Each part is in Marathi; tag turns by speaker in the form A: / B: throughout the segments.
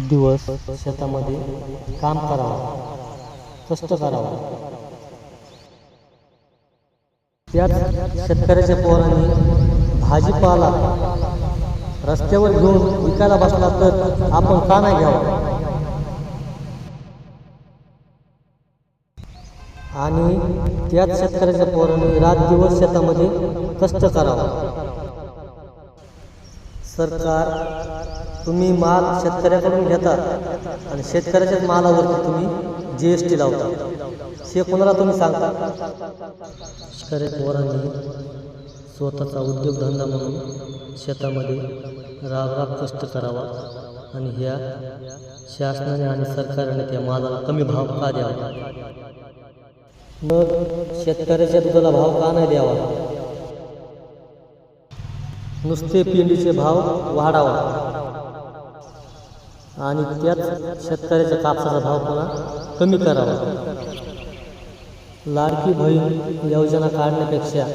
A: दिवस शेतामध्ये काम करावं, कष्ट करावं. त्याच शेतकऱ्याच्या पोरांनी भाजीपाला रस्त्यावर घेऊन विकायला बसला तर आपण का नाही घ्यावं. आणि त्याच शेतकऱ्याच्या पोरांनी रात दिवस शेतामध्ये कष्ट करावं. सरकार तुम्ही माल शेतकऱ्याकडून घेता आणि शेतकऱ्याच्याच मालावरती तुम्ही GST लावता. हे कोणाला तुम्ही सांगता. शेतकऱ्याच्या पोरांनी स्वतःचा उद्योगधंदा म्हणून शेतामध्ये राब कष्ट करावा आणि ह्या शासनाने आणि सरकारने त्या मालाला कमी भाव का द्यावा. मग शेतकऱ्याच्या दुधाला भाव का नाही द्यावा. नुसते पेंडीचे भाव वाढावा आणि त्याच शेतकऱ्याच्या कापसाचा भाव पुन्हा कमी करावा. लाडकी बहीण योजना काढण्यापेक्षा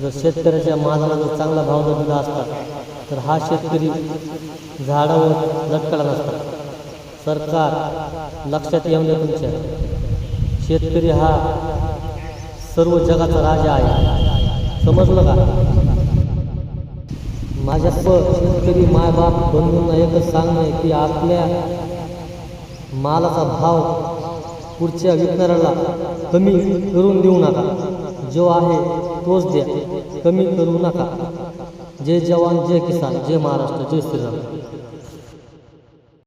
A: जर शेतकऱ्याच्या मालाला जर चांगला भाव जर दिला असता तर हा शेतकरी झाडावर लटकला नसता. सरकार लक्षात येऊन द्या तुमच्या, शेतकरी हा सर्व जगाचा राजा आहे. समजलं का. माझ्या शेतकरी मायबाप बंधूंना एकच सांगणं आहे की आपल्या मालाचा भाव पुढच्या विकणाऱ्याला कमी करून देऊ नका. जो आहे तोच द्या, कमी करू नका. जय जवान, जय किसान, जय महाराष्ट्र, जय श्रीराम.